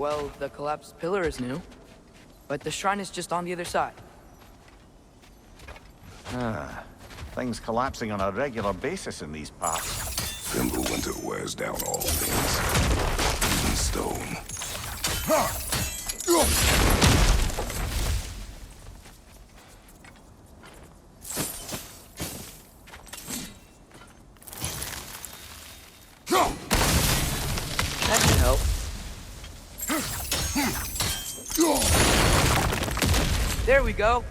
Well, the collapsed pillar is new, but the shrine is just on the other side. Ah, things collapsing on a regular basis in these parts. Winter wears down all things, even stone. That can help. There we go.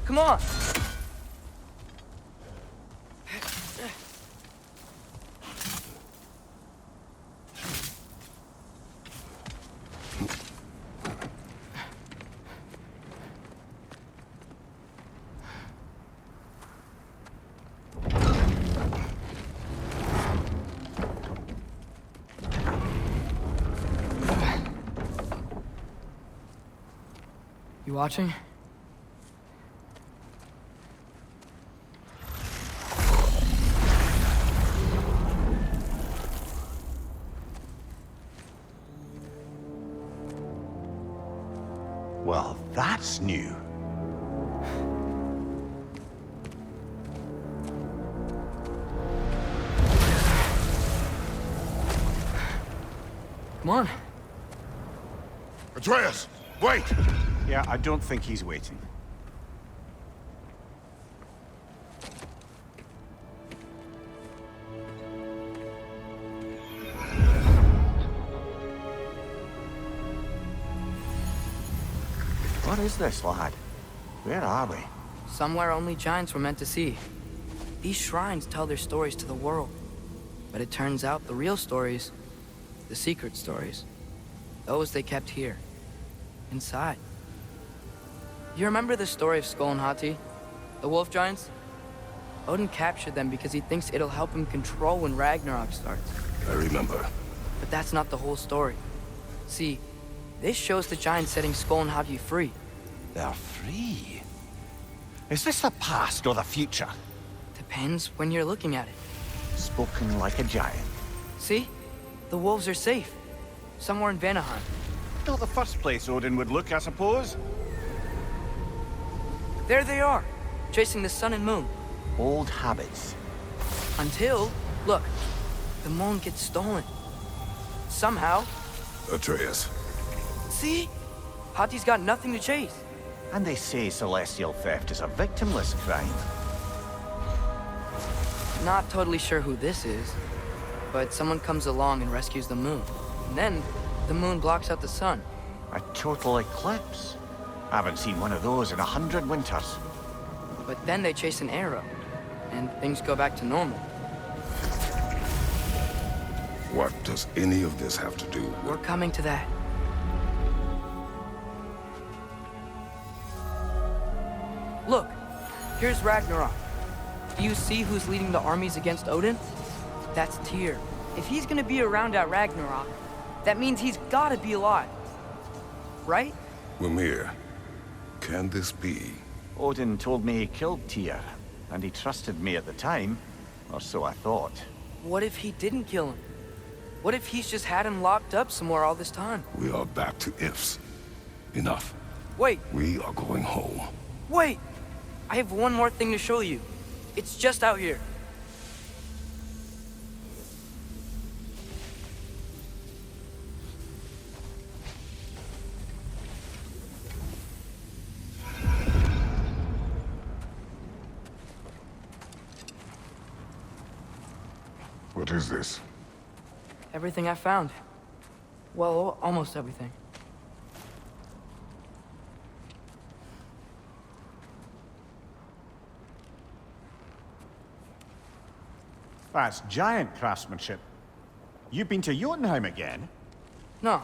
Come on. You watching? Well, that's new. Come on. Atreus, wait! Yeah, I don't think he's waiting. What is this, lad? Where are we? Somewhere only giants were meant to see. These shrines tell their stories to the world. But it turns out the real stories, the secret stories, those they kept here, inside. You remember the story of Skull and Hati? The wolf giants? Odin captured them because he thinks it'll help him control when Ragnarok starts. I remember. But that's not the whole story. See, this shows the giants setting Skull and Hati free. They're free. Is this the past or the future? Depends when you're looking at it. Spoken like a giant. See? The wolves are safe. Somewhere in Vanaheim. Not the first place Odin would look, I suppose. There they are, chasing the sun and moon. Old habits. Until, look, the moon gets stolen. Somehow. Atreus. See? Hati's got nothing to chase. And they say celestial theft is a victimless crime. Not totally sure who this is, but someone comes along and rescues the moon. And then, the moon blocks out the sun. A total eclipse. I haven't seen one of those in 100 winters. But then they chase an arrow, and things go back to normal. What does any of this have to do with... We're coming to that. Look, here's Ragnarok. Do you see who's leading the armies against Odin? That's Tyr. If he's gonna be around at Ragnarok, that means he's gotta be alive. Right? Mimir, can this be? Odin told me he killed Tyr, and he trusted me at the time, or so I thought. What if he didn't kill him? What if he's just had him locked up somewhere all this time? We are back to ifs. Enough. Wait, We are going home. wait! I have one more thing to show you. It's just out here. What is this? Everything I found. Well, almost everything. That's giant craftsmanship. You've been to Jotunheim again? No,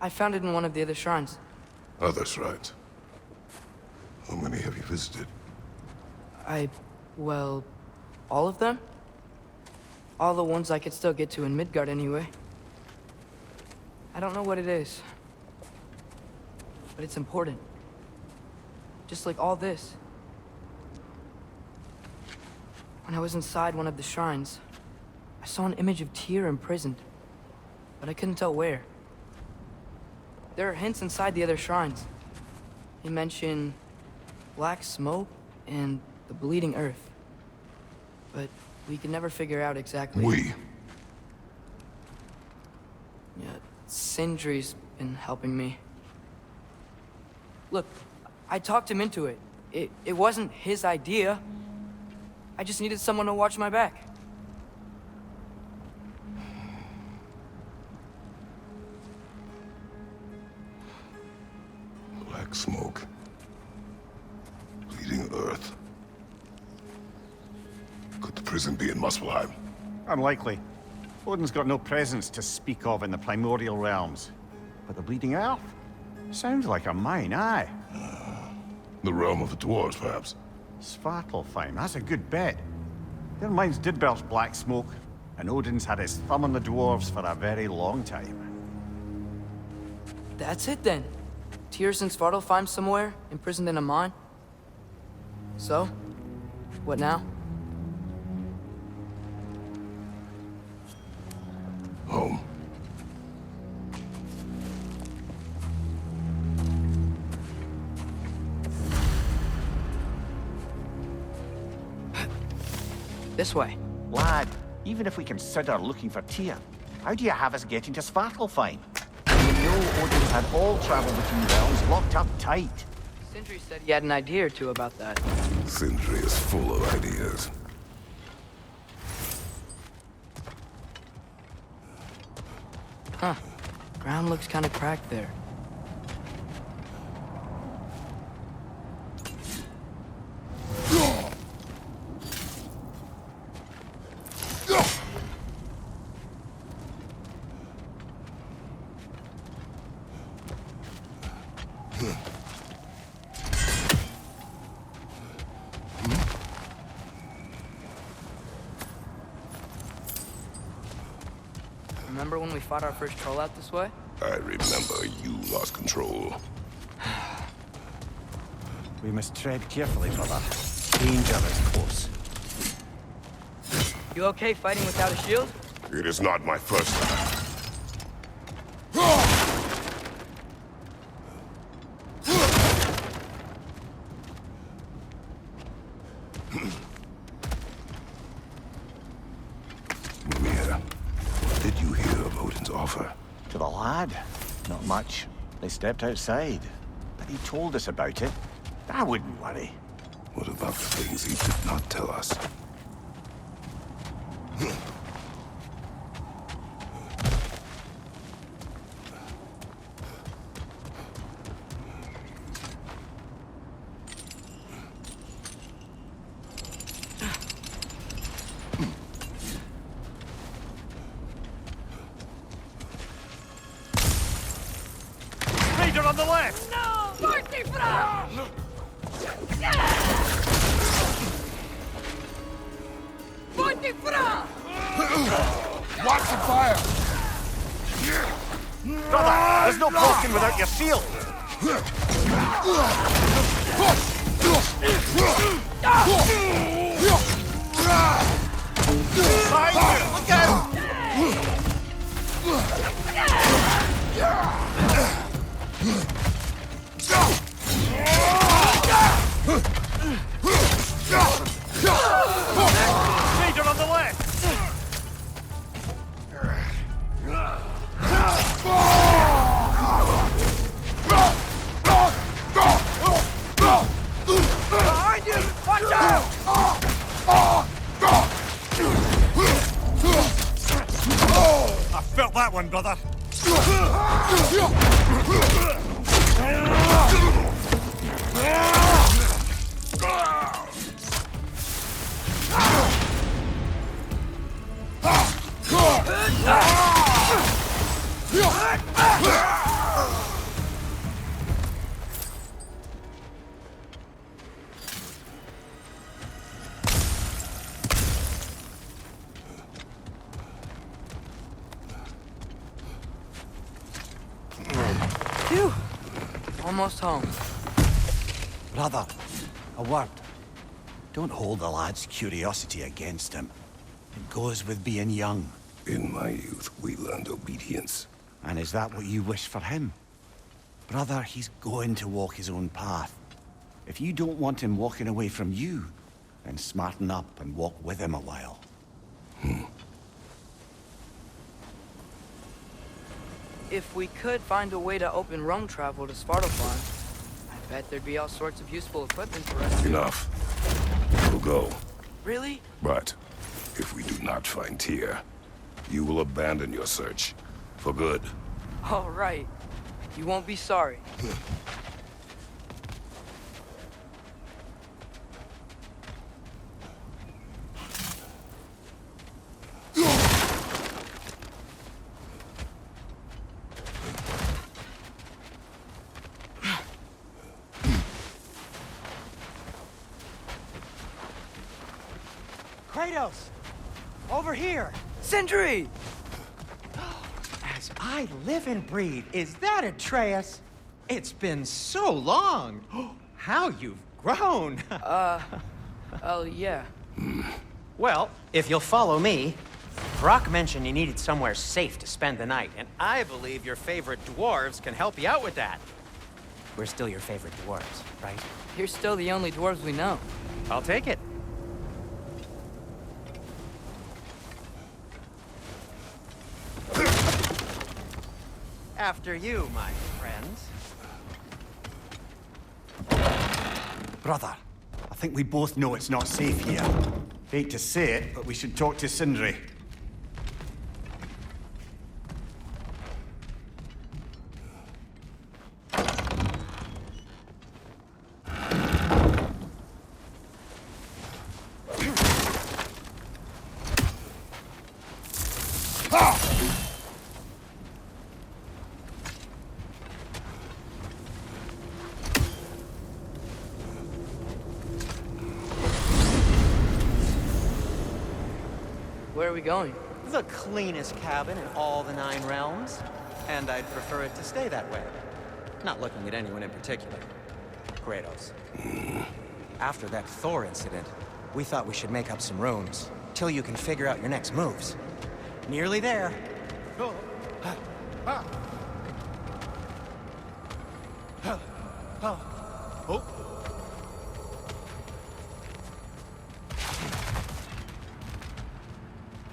I found it in one of the other shrines. Other shrines. How many have you visited? Well, all of them? All the ones I could still get to in Midgard anyway. I don't know what it is. But it's important. Just like all this. When I was inside one of the shrines, I saw an image of Tyr imprisoned. But I couldn't tell where. there are hints inside the other shrines. They mention black smoke and the bleeding earth. But we can never figure out exactly... We. Yeah, Sindri's been helping me. Look, I talked him into it. It wasn't his idea. I just needed someone to watch my back. Black smoke. Bleeding earth. Could the prison be in Muspelheim? Unlikely. Odin's got no presence to speak of in the primordial realms. But the bleeding earth? Sounds like a mine, aye. The realm of the dwarves, perhaps. Svartalfheim, that's a good bet. Their mines did burst black smoke, and Odin's had his thumb on the dwarves for a very long time. That's it then. Tyr's in Svartalfheim somewhere, imprisoned in a mine. So, what now? Home. This way. Lad, even if we consider looking for Tyr, how do you have us getting to Svartalfheim? You know Odin's had all travel between realms locked up tight. Sindri said he had an idea or two about that. Sindri is full of ideas. Huh. Ground looks kind of cracked there. Remember when we fought our first troll out this way? I remember you lost control. We must tread carefully, brother. Danger is close. You okay fighting without a shield? It is not my first time. Mimir, what did you hear of Odin's offer? To the lad? Not much. They stepped outside. But he told us about it. I wouldn't worry. What about the things he did not tell us? Raider on the left! No! Fortifra! Fortifra! Watch the fire! Brother, there's no poking without your shield! Behind you! Look out! Raider on the left! Behind you! Watch out! I felt that one, brother. Phew. Almost home. Brother, a word. Don't hold the lad's curiosity against him. It goes with being young. In my youth, we learned obedience. And is that what you wish for him? Brother, he's going to walk his own path. If you don't want him walking away from you, then smarten up and walk with him a while. If we could find a way to open Rome travel to Svartalfheim, I bet there'd be all sorts of useful equipment for us. Enough. We'll go. Really? But if we do not find Tyr, you will abandon your search. For good. All right. You won't be sorry. Kratos! Over here! Sindri! As I live and breathe, is that Atreus? It's been so long! How you've grown! Oh, yeah. Well, if you'll follow me, Brock mentioned you needed somewhere safe to spend the night, and I believe your favorite dwarves can help you out with that. We're still your favorite dwarves, right? You're still the only dwarves we know. I'll take it. After you, my friends. Brother, I think we both know it's not safe here. Hate to say it, but we should talk to Sindri. Where are we going? The cleanest cabin in all the 9 realms. And I'd prefer it to stay that way. Not looking at anyone in particular. Kratos. After that Thor incident, we thought we should make up some rooms, till you can figure out your next moves. Nearly there.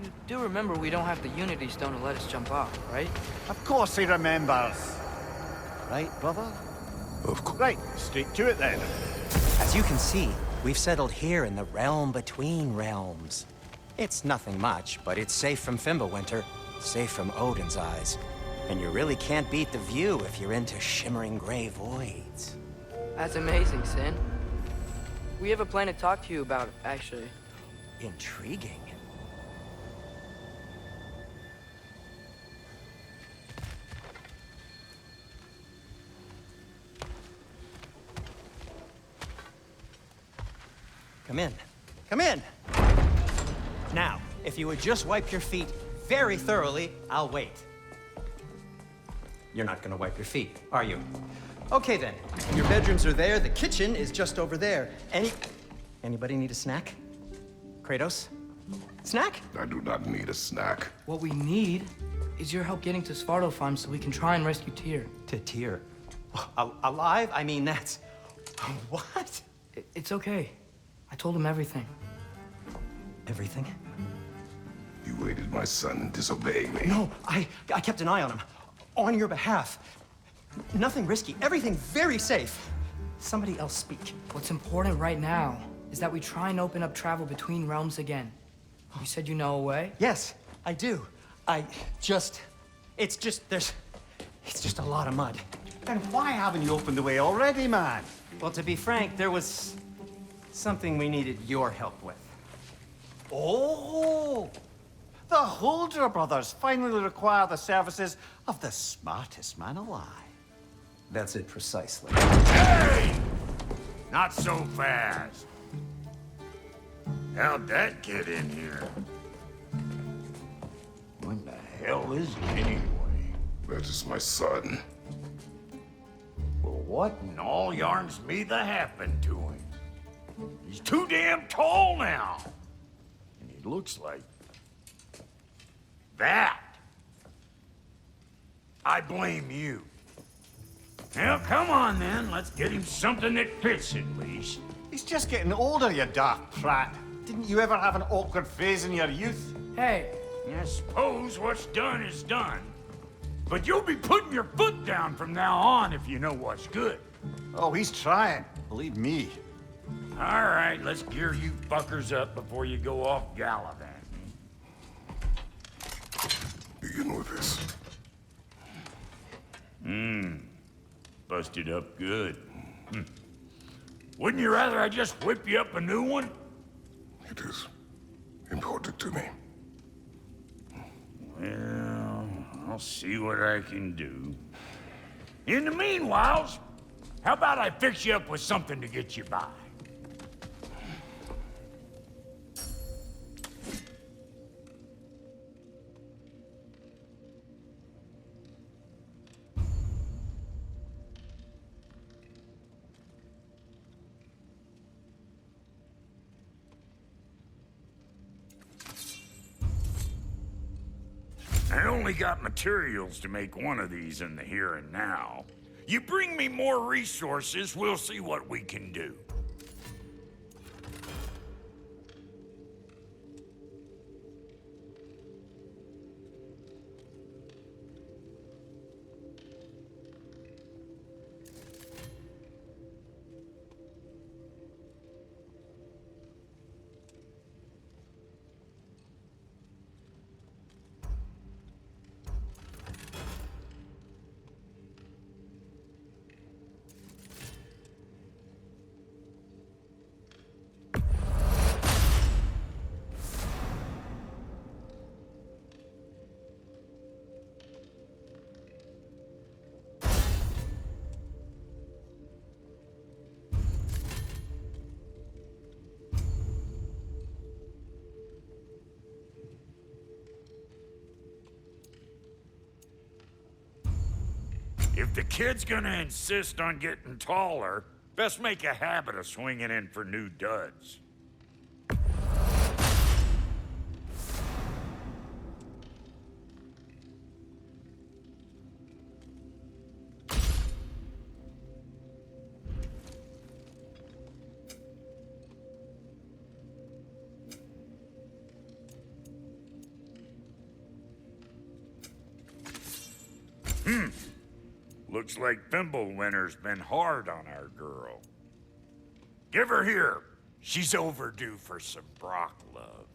You do remember we don't have the Unity Stone to let us jump off, right? Of course he remembers. Right, brother? Of course. Right, straight to it then. As you can see, we've settled here in the realm between realms. It's nothing much, but it's safe from Fimbulwinter, safe from Odin's eyes. And you really can't beat the view if you're into shimmering gray voids. That's amazing, Sin. We have a plan to talk to you about, actually. Intriguing. Come in. Come in! Now, if you would just wipe your feet very thoroughly, I'll wait. You're not gonna wipe your feet, are you? Okay then. Your bedrooms are there, the kitchen is just over there. Anybody need a snack? Kratos? Snack? I do not need a snack. What we need is your help getting to Svartalfheim so we can try and rescue Tyr. To Tyr. Alive? I mean, that's... What? It's okay. I told him everything. Everything? You aided my son in disobeying me. No, I kept an eye on him. On your behalf. Nothing risky. Everything very safe. Somebody else speak. What's important right now is that we try and open up travel between realms again. You said you know a way? Yes, I do. It's just a lot of mud. Then why haven't you opened the way already, man? Well, to be frank, there was something we needed your help with. Oh! The Holder brothers finally require the services of the smartest man alive. That's it precisely. Hey! Not so fast. How'd that get in here? What the hell is he anyway? That is my son. Well, what in all yarns me that happened to him? He's too damn tall now. And he looks like... that. I blame you. Well, come on then. Let's get him something that fits at least. He's just getting older, you daft prat. Didn't you ever have an awkward phase in your youth? Hey, I suppose what's done is done. But you'll be putting your foot down from now on if you know what's good. Oh, he's trying. Believe me. All right, let's gear you fuckers up before you go off gallivanting. Begin with this. Busted up good. Wouldn't you rather I just whip you up a new one? It is important to me. Well, I'll see what I can do. In the meanwhile, how about I fix you up with something to get you by? I only got materials to make one of these in the here and now. You bring me more resources, we'll see what we can do. If the kid's gonna insist on getting taller, best make a habit of swinging in for new duds. Looks like Thimblewinter's been hard on our girl. Give her here. She's overdue for some Brock love.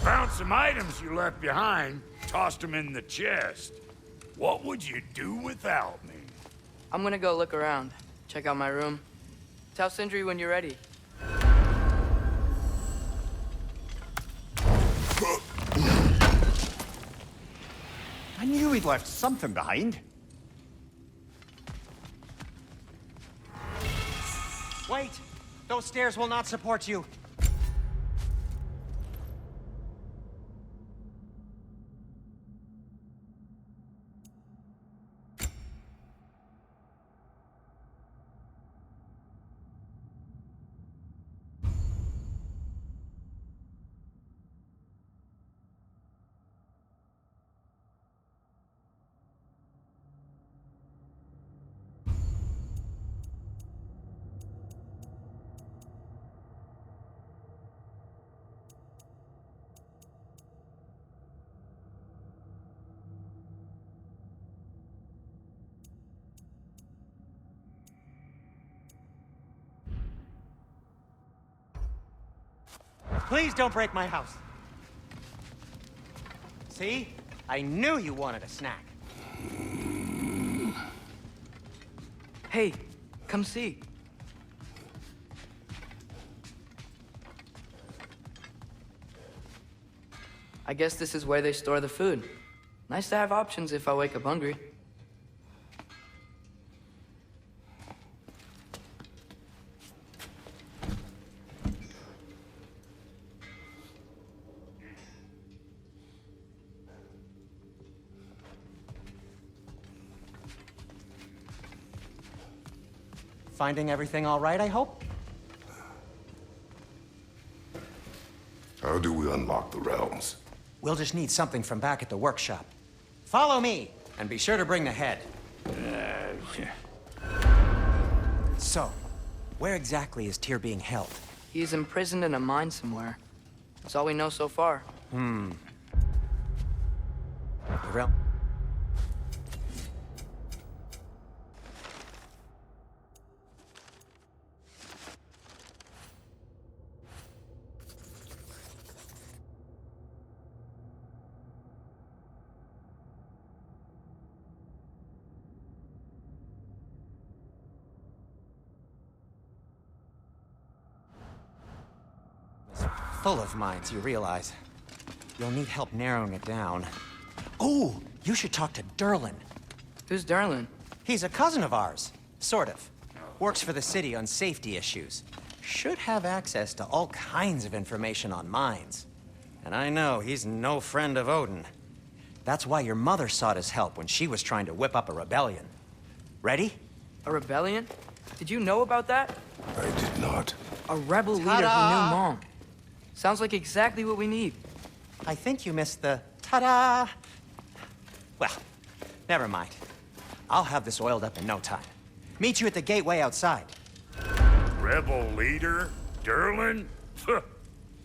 Found some items you left behind, tossed them in the chest. What would you do without me? I'm gonna go look around, check out my room. Tell Sindri when you're ready. I knew he'd left something behind. Wait! Those stairs will not support you. Please don't break my house. See? I knew you wanted a snack. Hey, come see. I guess this is where they store the food. Nice to have options if I wake up hungry. Finding everything all right, I hope? How do we unlock the realms? We'll just need something from back at the workshop. Follow me, and be sure to bring the head. So, where exactly is Tyr being held? He's imprisoned in a mine somewhere. That's all we know so far. The realm... full of mines, you realize. You'll need help narrowing it down. Oh, you should talk to Durlin. Who's Darlin? He's a cousin of ours, sort of. Works for the city on safety issues. Should have access to all kinds of information on mines. And I know he's no friend of Odin. That's why your mother sought his help when she was trying to whip up a rebellion. Ready? A rebellion? Did you know about that? I did not. A rebel leader who knew Mom. Sounds like exactly what we need. I think you missed the ta-da. Well, never mind. I'll have this oiled up in no time. Meet you at the gateway outside. Rebel leader? Durlin?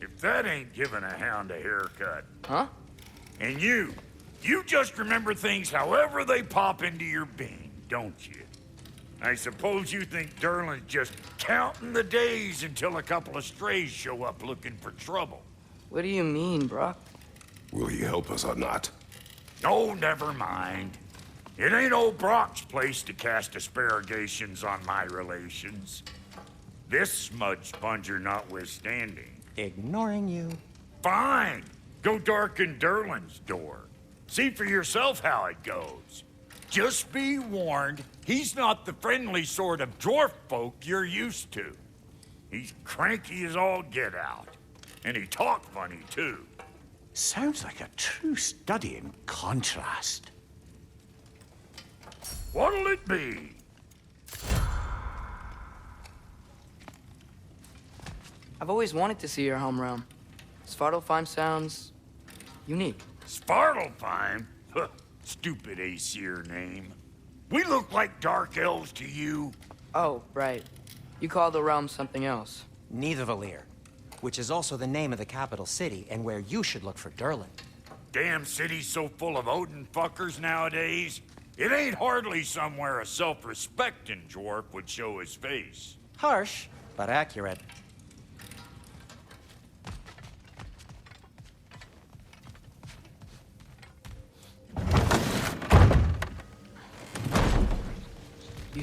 If that ain't giving a hound a haircut. Huh? And you just remember things however they pop into your being, don't you? I suppose you think Durlin's just counting the days until a couple of strays show up looking for trouble. What do you mean, Brock? Will he help us or not? Oh, never mind. It ain't old Brock's place to cast asparagations on my relations. This smudge sponger notwithstanding. Ignoring you. Fine. Go darken Durlin's door. See for yourself how it goes. Just be warned, he's not the friendly sort of dwarf folk you're used to. He's cranky as all get out. And he talk funny, too. Sounds like a true study in contrast. What'll it be? I've always wanted to see your home realm. Svartalfheim sounds unique. Svartalfheim? Huh, stupid Aesir name. We look like dark elves to you. Oh, right. You call the realm something else. Nidavellir, which is also the name of the capital city and where you should look for Durlin. Damn city's so full of Odin fuckers nowadays. It ain't hardly somewhere a self-respecting dwarf would show his face. Harsh, but accurate.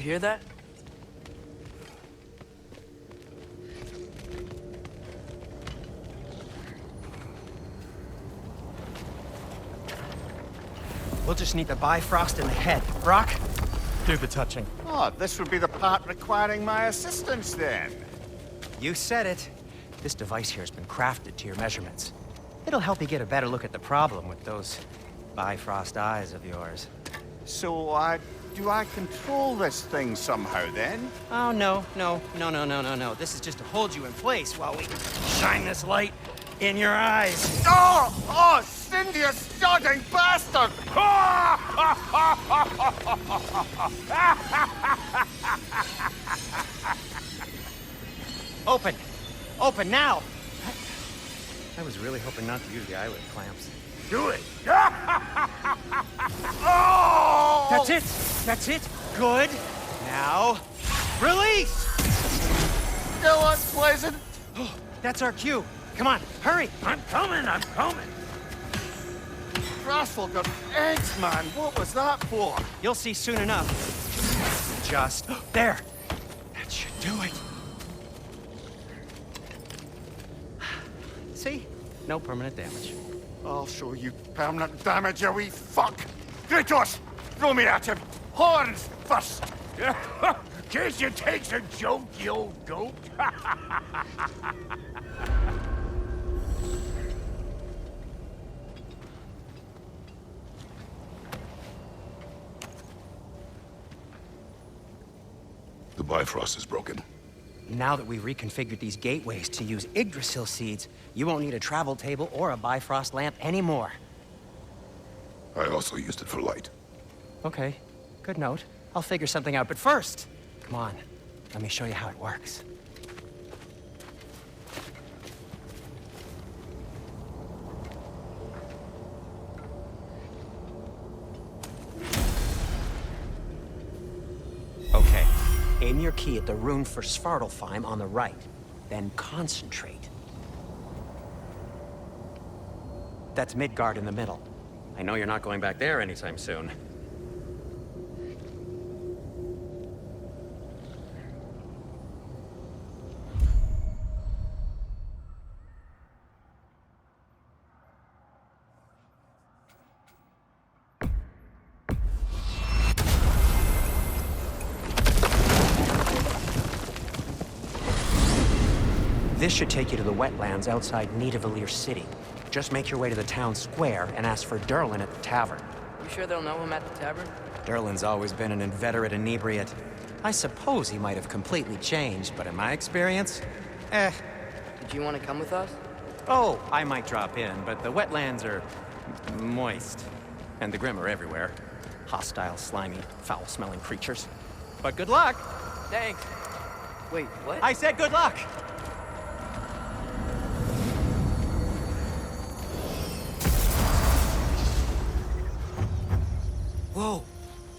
You hear that? We'll just need the Bifrost in the head. Brock, do the touching. Oh, this would be the part requiring my assistance then. You said it. This device here has been crafted to your measurements. It'll help you get a better look at the problem with those Bifrost eyes of yours. So, do I control this thing somehow then? Oh, no. This is just to hold you in place while we shine this light in your eyes. Oh, Cindy, you sodding bastard! Open! Open now! I was really hoping not to use the eyelid clamps. Do it. Oh! That's it! That's it! Good! Now, release! Still unpleasant. Oh, that's our cue. Come on, hurry! I'm coming. Russell got eggs, man. What was that for? You'll see soon enough. Just there. That should do it. See? No permanent damage. I'll show you permanent damage, you wee fuck! Kratos! Throw me at him! Horns first! Guess you takes a joke, you old goat. The Bifrost is broken. Now that we've reconfigured these gateways to use Yggdrasil seeds, you won't need a travel table or a Bifrost lamp anymore. I also used it for light. Okay, good note. I'll figure something out, but first, come on, let me show you how it works. Okay, aim your key at the rune for Svartalfheim on the right, then concentrate. That's Midgard in the middle. I know you're not going back there anytime soon. This should take you to the wetlands outside Nidavellir City. Just make your way to the town square and ask for Derlin at the tavern. You sure they'll know him at the tavern? Derlin's always been an inveterate inebriate. I suppose he might have completely changed, but in my experience, Did you want to come with us? Oh, I might drop in, but the wetlands are moist. And the Grim are everywhere. Hostile, slimy, foul-smelling creatures. But good luck! Thanks. Wait, what? I said good luck! Whoa,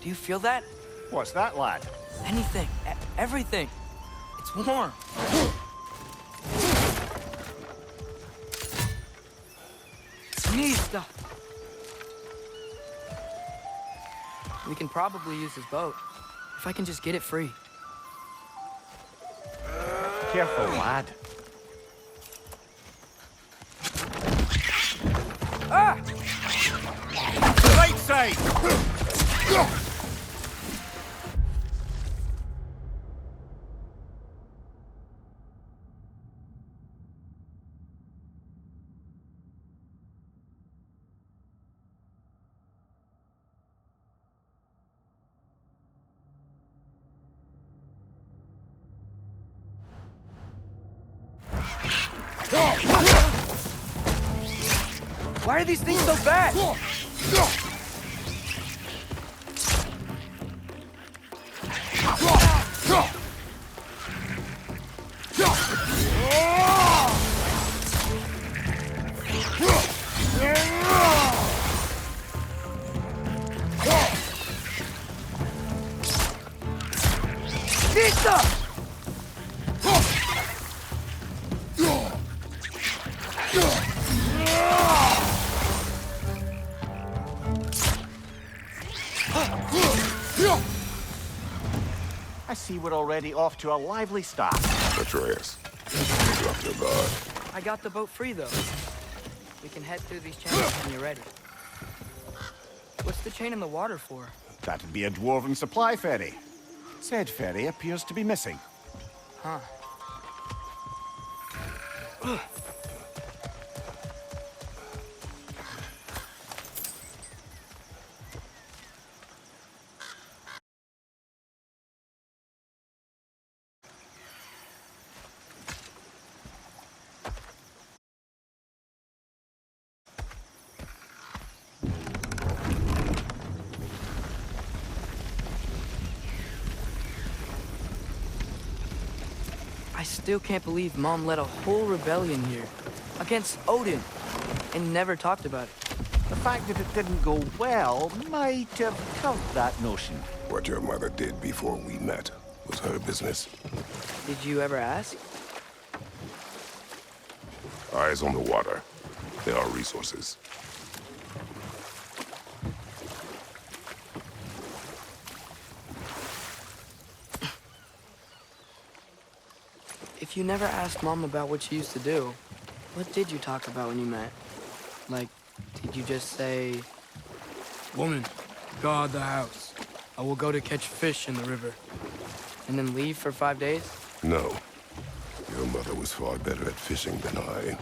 do you feel that? What's that, lad? Anything, everything. It's warm. It's neat stuff. We can probably use his boat, if I can just get it free. Careful, lad. Ah! Right side! Why are these things so bad? Pizza! see we're already off to a lively start. Atreus, you dropped your guard. I got the boat free, though. We can head through these channels when you're ready. What's the chain in the water for? That'd be a dwarven supply ferry. Said ferry appears to be missing. Huh. I still can't believe Mom led a whole rebellion here. Against Odin. And never talked about it. The fact that it didn't go well might have killed that notion. What your mother did before we met was her business. Did you ever ask? Eyes on the water. There are resources. If you never asked Mom about what she used to do, what did you talk about when you met? Like, did you just say, "Woman, guard the house. I will go to catch fish in the river," and then leave for 5 days? No. Your mother was far better at fishing than I.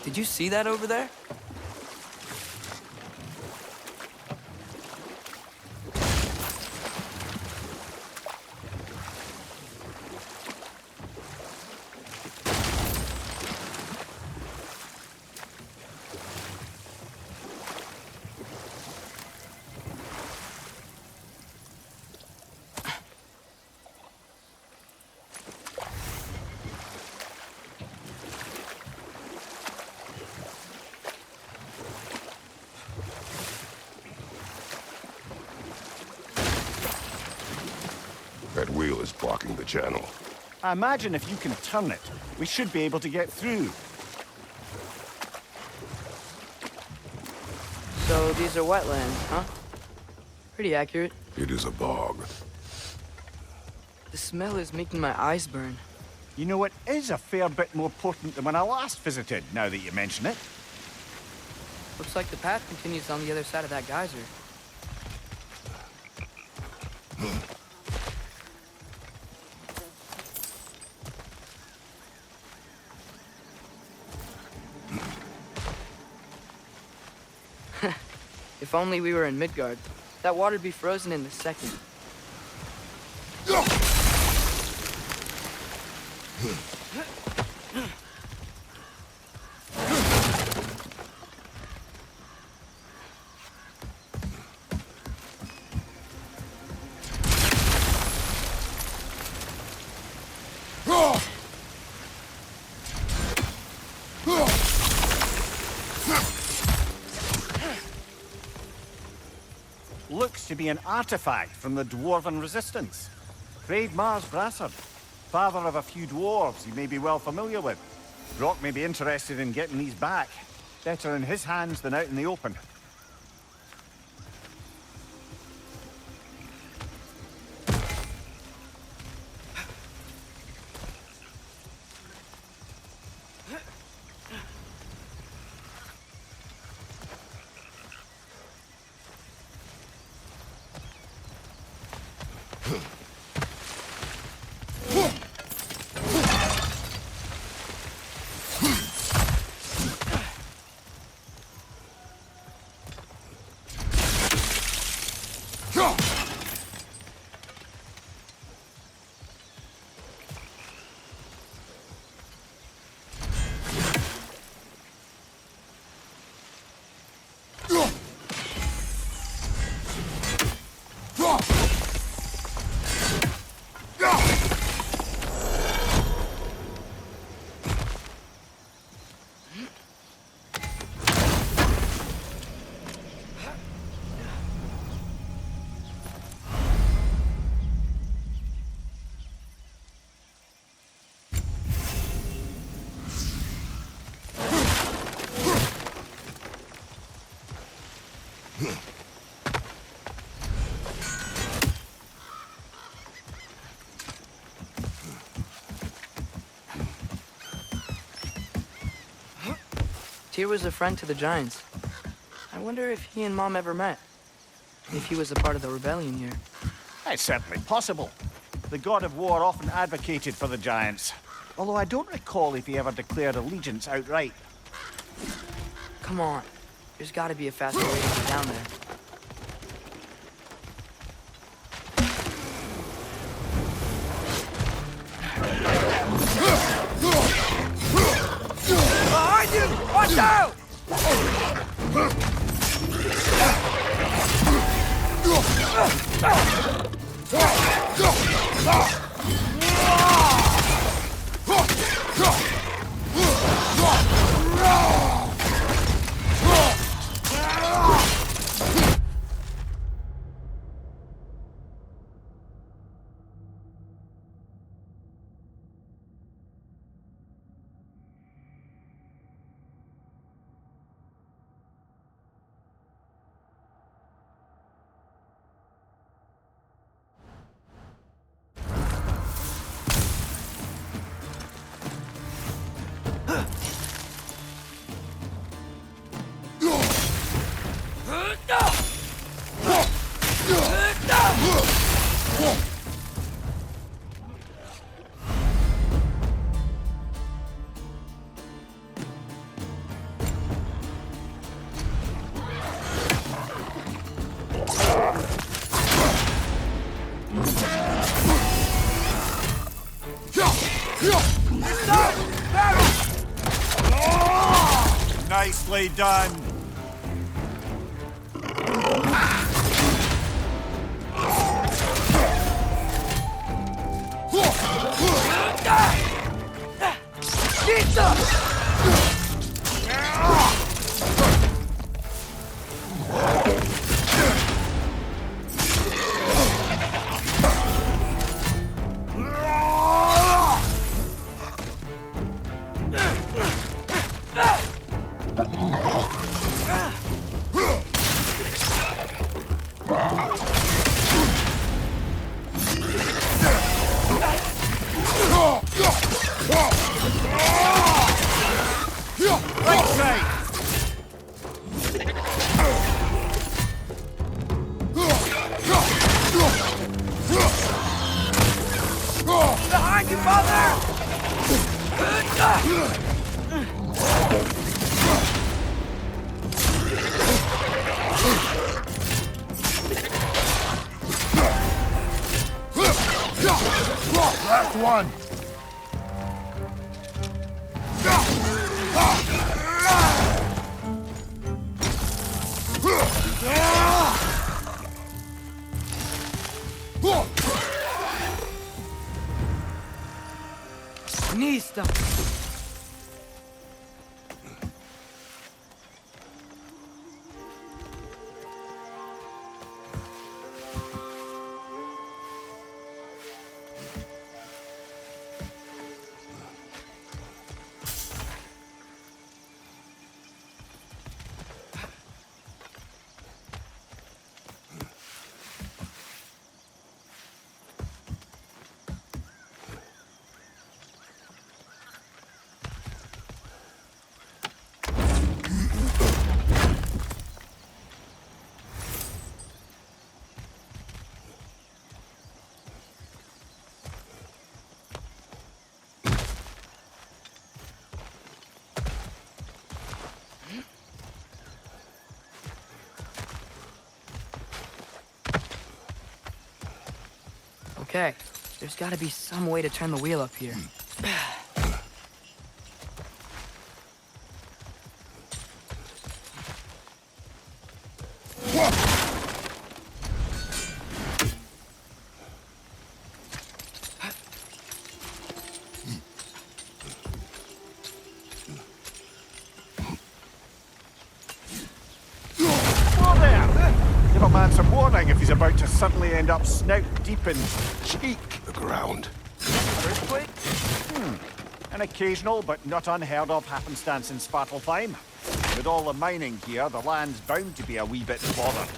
Did you see that over there? That wheel is blocking the channel. I imagine if you can turn it, we should be able to get through. So these are wetlands, huh? Pretty accurate. It is a bog. The smell is making my eyes burn. You know, it is a fair bit more potent than when I last visited, now that you mention it. Looks like the path continues on the other side of that geyser. If only we were in Midgard. That water'd be frozen in a second. Looks to be an artifact from the Dwarven Resistance. Craig Mars Brassard, father of a few dwarves you may be well familiar with. Brock may be interested in getting these back. Better in his hands than out in the open. Tyr was a friend to the Giants. I wonder if he and Mom ever met. If he was a part of the rebellion here. It's certainly possible. The god of war often advocated for the Giants. Although I don't recall if he ever declared allegiance outright. Come on. There's gotta be a faster way to get down there. Behind you! Watch out! Nicely done. Behind you, mother! Last one! Nista! Okay, there's gotta be some way to turn the wheel up here. Whoa there! Give a man some warning if he's about to suddenly end up snout deep in cheek. The ground. Earthquake? An occasional but not unheard of happenstance in Svartalfheim. With all the mining here, the land's bound to be a wee bit bothered.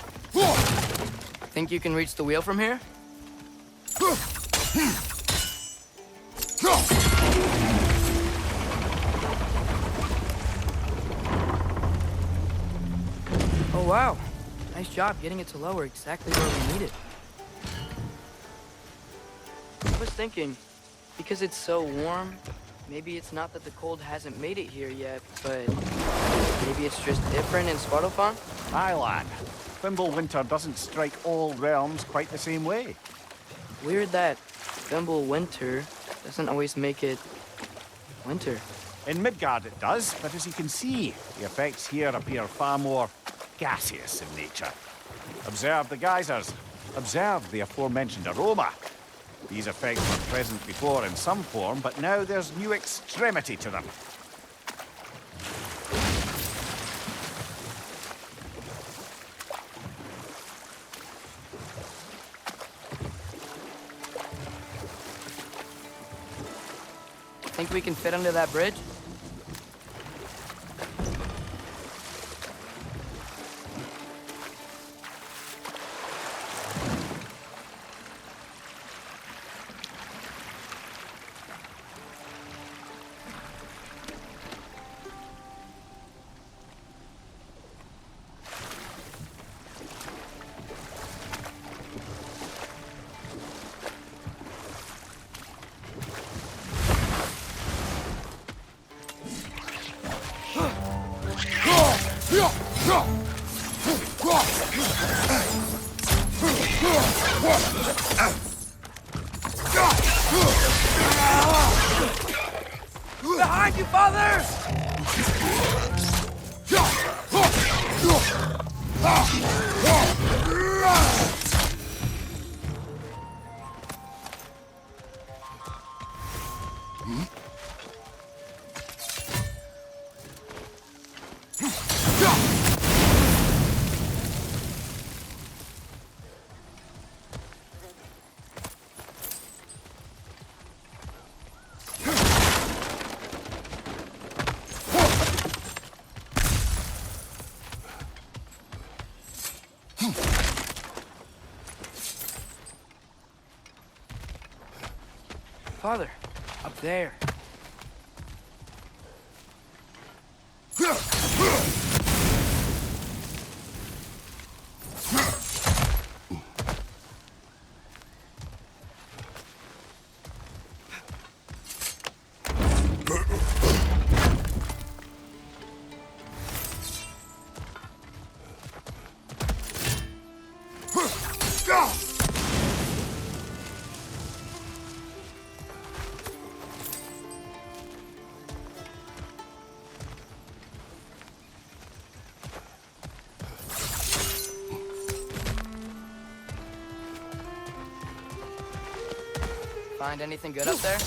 Think you can reach the wheel from here? Oh wow, nice job getting it to lower exactly where we need it. I was thinking, because it's so warm, maybe it's not that the cold hasn't made it here yet, but maybe it's just different in Svartalfheim? Aye, lad. Fimbulwinter doesn't strike all realms quite the same way. Weird that Fimbulwinter doesn't always make it winter. In Midgard it does, but as you can see, the effects here appear far more gaseous in nature. Observe the geysers. Observe the aforementioned aroma. These effects were present before in some form, but now there's new extremity to them. Think we can fit under that bridge? Behind you, father! Father, up there. Find anything good up there?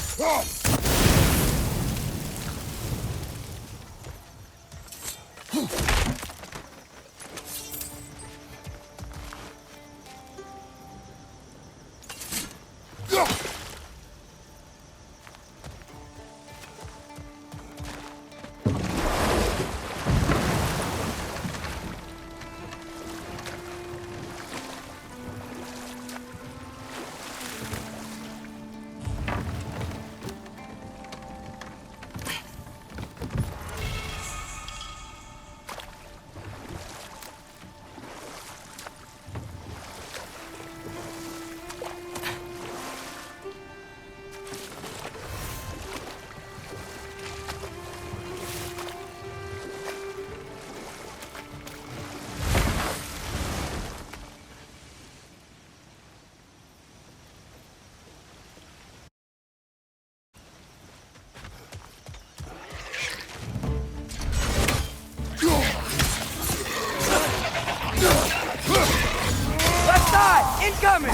got me!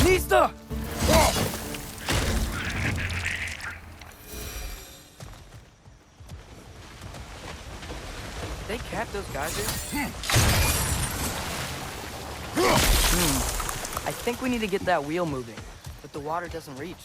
Nista! They capped those geysers? I think we need to get that wheel moving, but the water doesn't reach.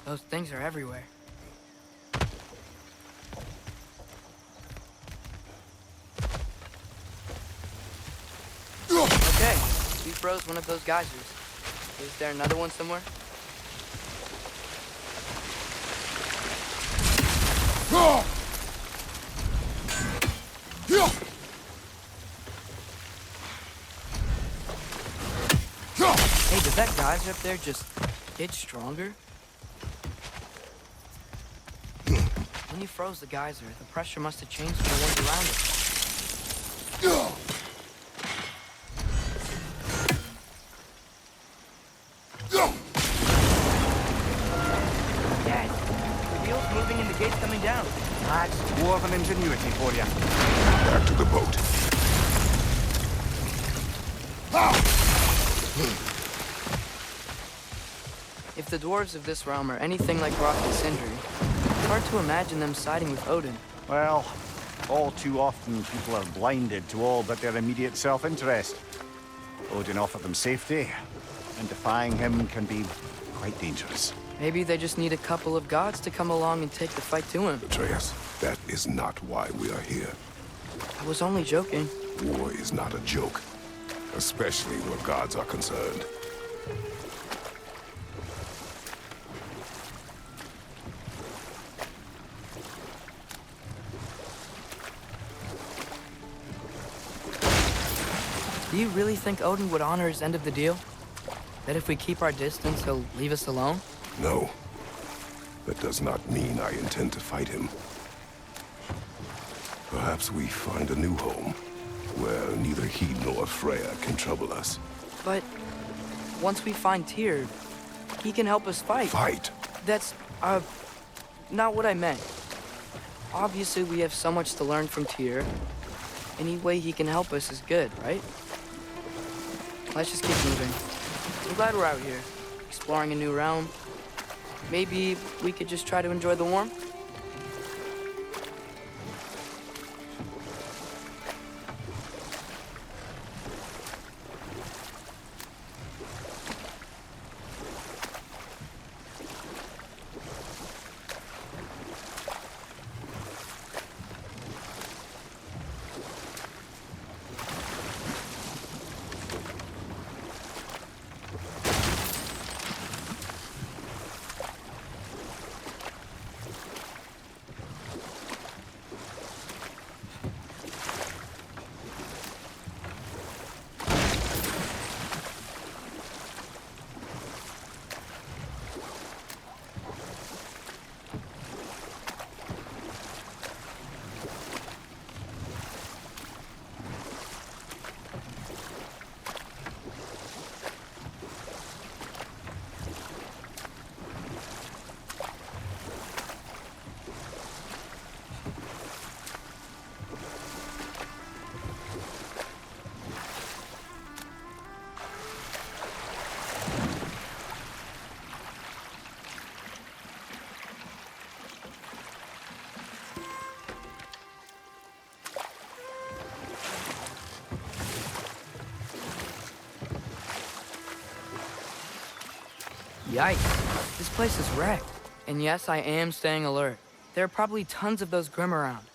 Those things are everywhere. Okay, we froze one of those geysers. Is there another one somewhere? Hey, did that geyser up there just get stronger? When you froze the geyser, the pressure must have changed for the ones around it. Dad, the wheel's moving and the gate's coming down. That's dwarven ingenuity for you. Back to the boat. If the dwarves of this realm are anything like Rock and Sindri, it's hard to imagine them siding with Odin. Well, all too often people are blinded to all but their immediate self-interest. Odin offered them safety, and defying him can be quite dangerous. Maybe they just need a couple of gods to come along and take the fight to him. Atreus, that is not why we are here. I was only joking. War is not a joke, especially where gods are concerned. Do you really think Odin would honor his end of the deal? That if we keep our distance, he'll leave us alone? No. That does not mean I intend to fight him. Perhaps we find a new home, where neither he nor Freya can trouble us. But once we find Tyr, he can help us fight. Fight? That's, not what I meant. Obviously, we have so much to learn from Tyr. Any way he can help us is good, right? Let's just keep moving. I'm glad we're out here, exploring a new realm. Maybe we could just try to enjoy the warmth? Yikes. This place is wrecked. And yes, I am staying alert. There are probably tons of those Grim around.